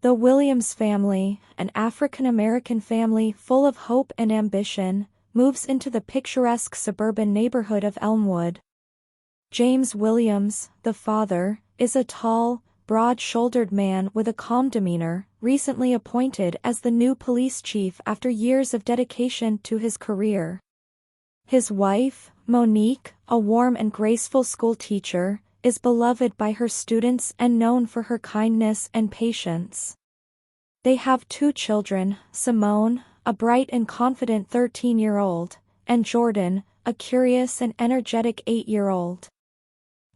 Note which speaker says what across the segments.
Speaker 1: The Williams family, an African-American family full of hope and ambition, moves into the picturesque suburban neighborhood of Elmwood. James Williams, the father, is a tall, broad-shouldered man with a calm demeanor, recently appointed as the new police chief after years of dedication to his career. His wife, Monique, a warm and graceful school teacher, is beloved by her students and known for her kindness and patience. They have 2 children, Simone, a bright and confident 13-year-old, and Jordan, a curious and energetic 8-year-old.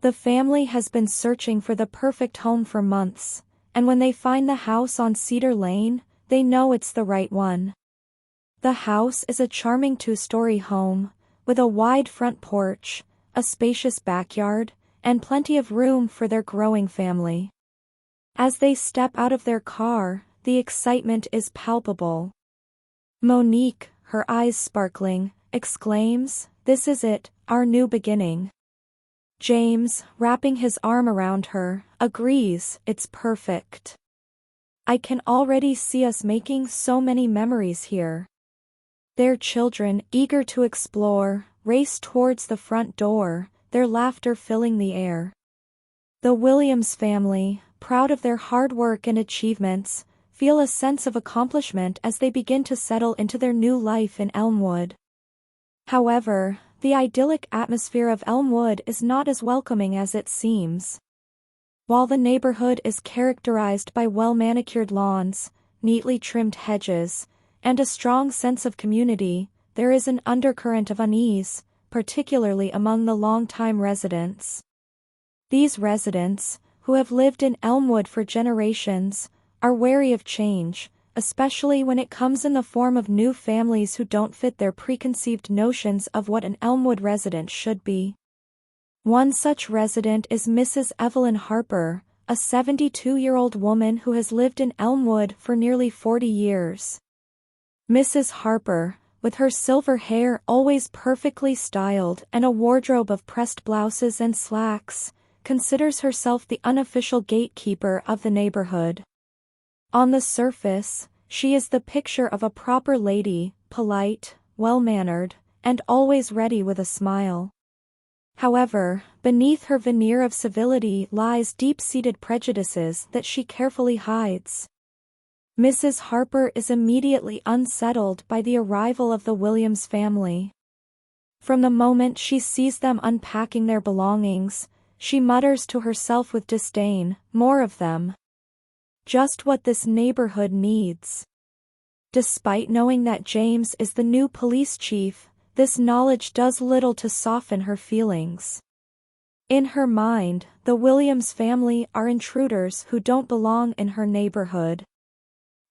Speaker 1: The family has been searching for the perfect home for months, and when they find the house on Cedar Lane, they know it's the right one. The house is a charming 2-story home, with a wide front porch, a spacious backyard, and plenty of room for their growing family. As they step out of their car, the excitement is palpable. Monique, her eyes sparkling, exclaims, "This is it, our new beginning." James, wrapping his arm around her, agrees, "It's perfect. I can already see us making so many memories here." Their children, eager to explore, race towards the front door, their laughter filling the air. The Williams family, proud of their hard work and achievements, feel a sense of accomplishment as they begin to settle into their new life in Elmwood. However, the idyllic atmosphere of Elmwood is not as welcoming as it seems. While the neighborhood is characterized by well-manicured lawns, neatly trimmed hedges, and a strong sense of community, there is an undercurrent of unease, particularly among the longtime residents. These residents, who have lived in Elmwood for generations, are wary of change, especially when it comes in the form of new families who don't fit their preconceived notions of what an Elmwood resident should be. One such resident is Mrs. Evelyn Harper, a 72-year-old woman who has lived in Elmwood for nearly 40 years. Mrs. Harper, with her silver hair always perfectly styled and a wardrobe of pressed blouses and slacks, considers herself the unofficial gatekeeper of the neighborhood. On the surface, she is the picture of a proper lady, polite, well-mannered, and always ready with a smile. However, beneath her veneer of civility lies deep-seated prejudices that she carefully hides. Mrs. Harper is immediately unsettled by the arrival of the Williams family. From the moment she sees them unpacking their belongings, she mutters to herself with disdain, "More of them. Just what this neighborhood needs." Despite knowing that James is the new police chief, this knowledge does little to soften her feelings. In her mind, the Williams family are intruders who don't belong in her neighborhood.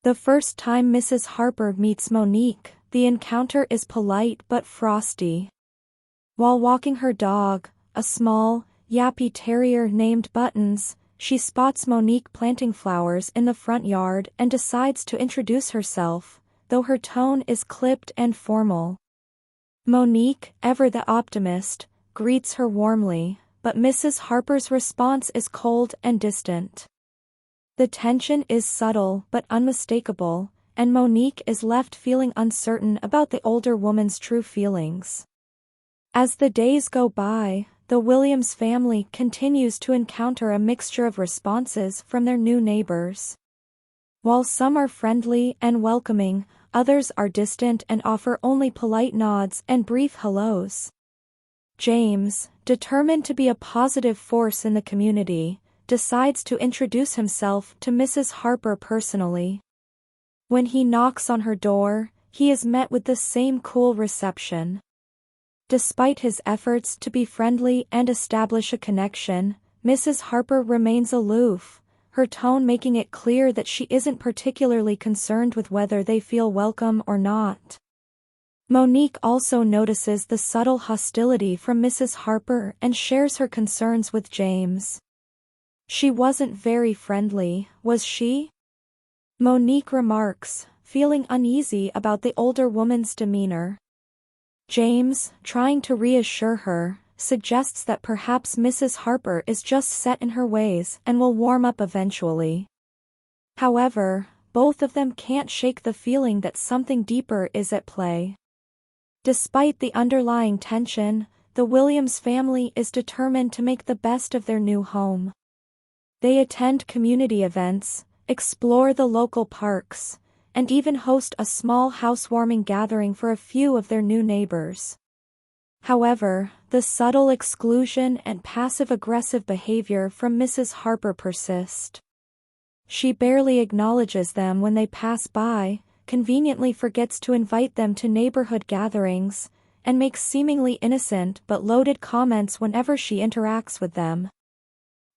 Speaker 1: The first time Mrs. Harper meets Monique, the encounter is polite but frosty. While walking her dog, a small, yappy terrier named Buttons, she spots Monique planting flowers in the front yard and decides to introduce herself, though her tone is clipped and formal. Monique, ever the optimist, greets her warmly, but Mrs. Harper's response is cold and distant. The tension is subtle but unmistakable, and Monique is left feeling uncertain about the older woman's true feelings. As the days go by, the Williams family continues to encounter a mixture of responses from their new neighbors. While some are friendly and welcoming, others are distant and offer only polite nods and brief hellos. James, determined to be a positive force in the community, decides to introduce himself to Mrs. Harper personally. When he knocks on her door, he is met with the same cool reception. Despite his efforts to be friendly and establish a connection, Mrs. Harper remains aloof, her tone making it clear that she isn't particularly concerned with whether they feel welcome or not. Monique also notices the subtle hostility from Mrs. Harper and shares her concerns with James. "She wasn't very friendly, was she?" Monique remarks, feeling uneasy about the older woman's demeanor. James, trying to reassure her, suggests that perhaps Mrs. Harper is just set in her ways and will warm up eventually. However, both of them can't shake the feeling that something deeper is at play. Despite the underlying tension, the Williams family is determined to make the best of their new home. They attend community events, explore the local parks, and even host a small housewarming gathering for a few of their new neighbors. However, the subtle exclusion and passive-aggressive behavior from Mrs. Harper persist. She barely acknowledges them when they pass by, conveniently forgets to invite them to neighborhood gatherings, and makes seemingly innocent but loaded comments whenever she interacts with them.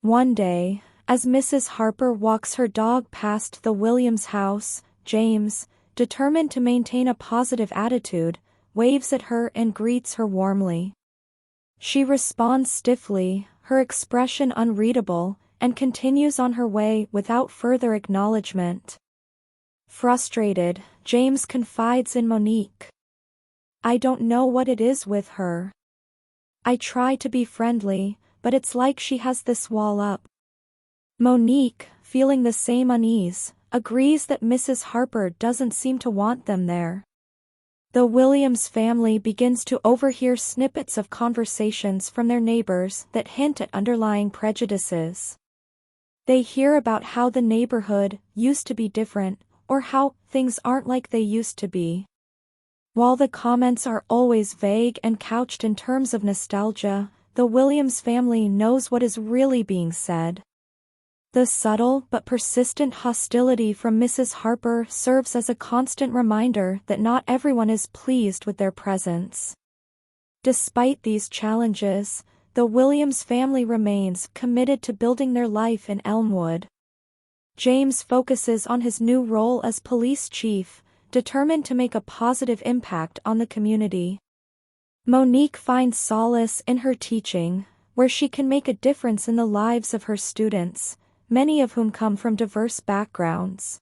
Speaker 1: One day, as Mrs. Harper walks her dog past the Williams house, James, determined to maintain a positive attitude, waves at her and greets her warmly. She responds stiffly, her expression unreadable, and continues on her way without further acknowledgement. Frustrated, James confides in Monique. "I don't know what it is with her. I try to be friendly, but it's like she has this wall up." Monique, feeling the same unease, agrees that Mrs. Harper doesn't seem to want them there. The Williams family begins to overhear snippets of conversations from their neighbors that hint at underlying prejudices. They hear about how the neighborhood used to be different, or how things aren't like they used to be. While the comments are always vague and couched in terms of nostalgia, the Williams family knows what is really being said. The subtle but persistent hostility from Mrs. Harper serves as a constant reminder that not everyone is pleased with their presence. Despite these challenges, the Williams family remains committed to building their life in Elmwood. James focuses on his new role as police chief, determined to make a positive impact on the community. Monique finds solace in her teaching, where she can make a difference in the lives of her students, many of whom come from diverse backgrounds.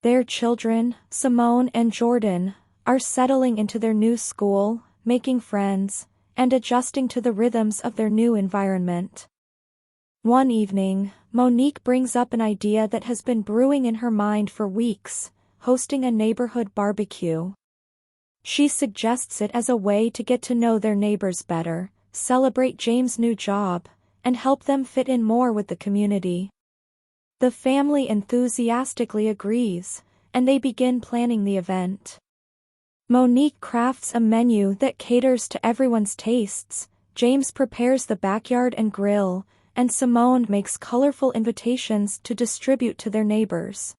Speaker 1: Their children, Simone and Jordan, are settling into their new school, making friends, and adjusting to the rhythms of their new environment. One evening, Monique brings up an idea that has been brewing in her mind for weeks, hosting a neighborhood barbecue. She suggests it as a way to get to know their neighbors better, celebrate James' new job, and help them fit in more with the community. The family enthusiastically agrees, and they begin planning the event. Monique crafts a menu that caters to everyone's tastes, James prepares the backyard and grill, and Simone makes colorful invitations to distribute to their neighbors.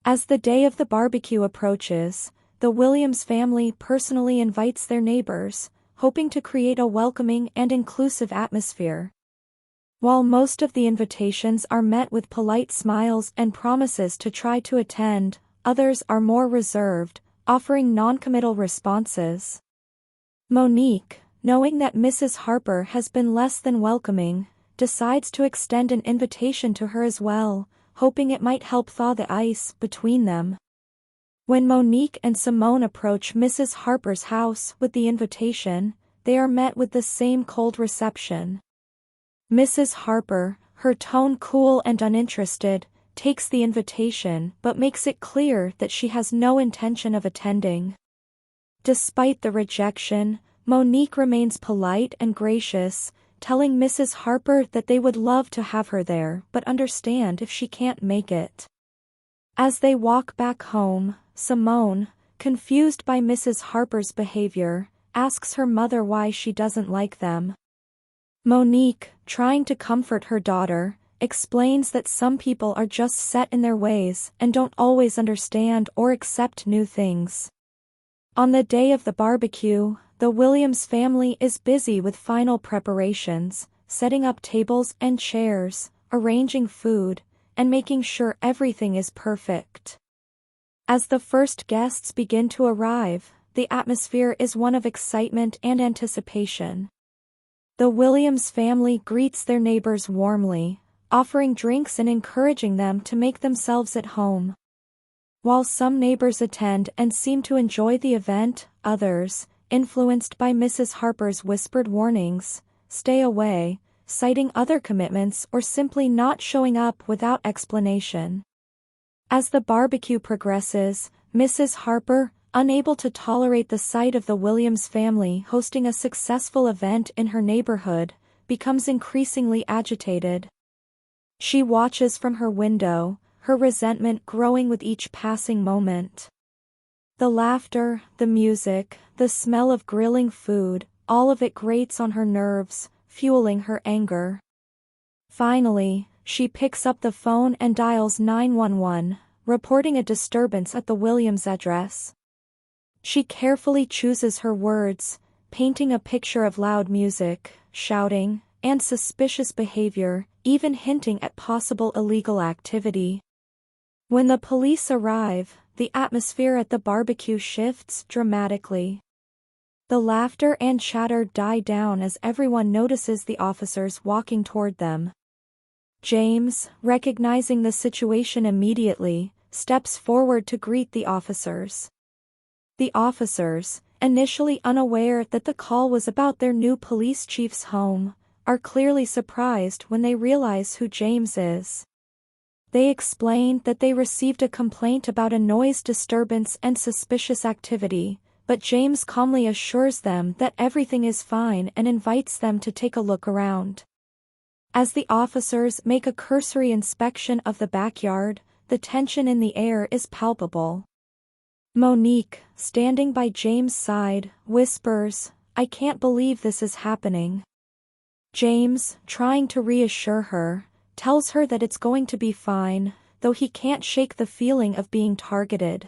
Speaker 1: As the day of the barbecue approaches, the Williams family personally invites their neighbors, hoping to create a welcoming and inclusive atmosphere. While most of the invitations are met with polite smiles and promises to try to attend, others are more reserved, offering non-committal responses. Monique, knowing that Mrs. Harper has been less than welcoming, decides to extend an invitation to her as well, hoping it might help thaw the ice between them. When Monique and Simone approach Mrs. Harper's house with the invitation, they are met with the same cold reception. Mrs. Harper, her tone cool and uninterested, takes the invitation but makes it clear that she has no intention of attending. Despite the rejection, Monique remains polite and gracious, telling Mrs. Harper that they would love to have her there but understand if she can't make it. As they walk back home, Simone, confused by Mrs. Harper's behavior, asks her mother why she doesn't like them. Monique, trying to comfort her daughter, explains that some people are just set in their ways and don't always understand or accept new things. On the day of the barbecue, the Williams family is busy with final preparations, setting up tables and chairs, arranging food, and making sure everything is perfect. As the first guests begin to arrive, the atmosphere is one of excitement and anticipation. The Williams family greets their neighbors warmly, offering drinks and encouraging them to make themselves at home. While some neighbors attend and seem to enjoy the event, others, influenced by Mrs. Harper's whispered warnings, stay away, citing other commitments or simply not showing up without explanation. As the barbecue progresses, Mrs. Harper, unable to tolerate the sight of the Williams family hosting a successful event in her neighborhood, becomes increasingly agitated. She watches from her window, her resentment growing with each passing moment. The laughter, the music, the smell of grilling food, all of it grates on her nerves, fueling her anger. Finally, she picks up the phone and dials 911, reporting a disturbance at the Williams address. She carefully chooses her words, painting a picture of loud music, shouting, and suspicious behavior, even hinting at possible illegal activity. When the police arrive, the atmosphere at the barbecue shifts dramatically. The laughter and chatter die down as everyone notices the officers walking toward them. James, recognizing the situation immediately, steps forward to greet the officers. The officers, initially unaware that the call was about their new police chief's home, are clearly surprised when they realize who James is. They explain that they received a complaint about a noise disturbance and suspicious activity, but James calmly assures them that everything is fine and invites them to take a look around. As the officers make a cursory inspection of the backyard, the tension in the air is palpable. Monique, standing by James' side, whispers, "I can't believe this is happening." James, trying to reassure her, tells her that it's going to be fine, though he can't shake the feeling of being targeted.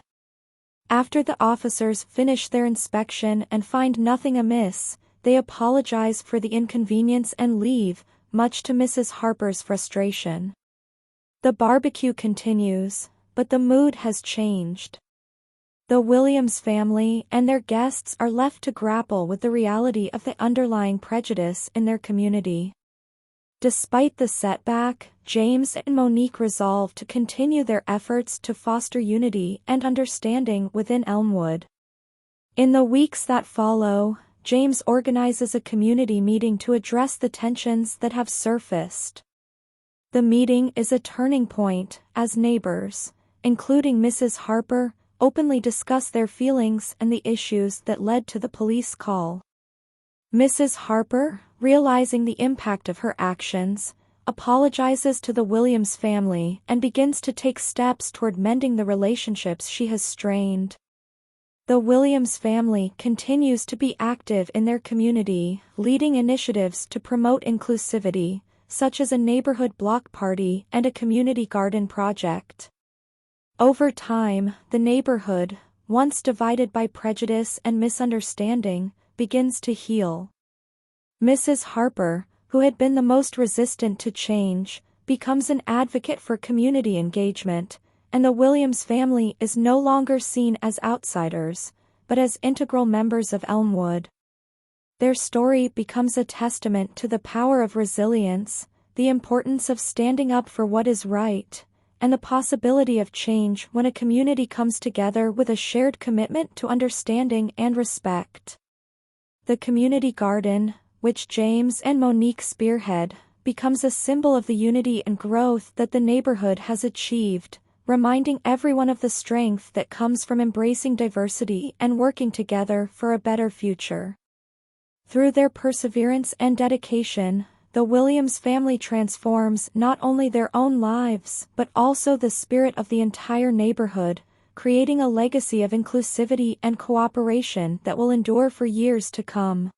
Speaker 1: After the officers finish their inspection and find nothing amiss, they apologize for the inconvenience and leave, much to Mrs. Harper's frustration. The barbecue continues, but the mood has changed. The Williams family and their guests are left to grapple with the reality of the underlying prejudice in their community. Despite the setback, James and Monique resolve to continue their efforts to foster unity and understanding within Elmwood. In the weeks that follow, James organizes a community meeting to address the tensions that have surfaced. The meeting is a turning point, as neighbors, including Mrs. Harper, openly discuss their feelings and the issues that led to the police call. Mrs. Harper, realizing the impact of her actions, apologizes to the Williams family and begins to take steps toward mending the relationships she has strained. The Williams family continues to be active in their community, leading initiatives to promote inclusivity, such as a neighborhood block party and a community garden project. Over time, the neighborhood, once divided by prejudice and misunderstanding, begins to heal. Mrs. Harper, who had been the most resistant to change, becomes an advocate for community engagement, and the Williams family is no longer seen as outsiders, but as integral members of Elmwood. Their story becomes a testament to the power of resilience, the importance of standing up for what is right, and the possibility of change when a community comes together with a shared commitment to understanding and respect. The community garden, which James and Monique spearhead, becomes a symbol of the unity and growth that the neighborhood has achieved, reminding everyone of the strength that comes from embracing diversity and working together for a better future. Through their perseverance and dedication, the Williams family transforms not only their own lives but also the spirit of the entire neighborhood, creating a legacy of inclusivity and cooperation that will endure for years to come.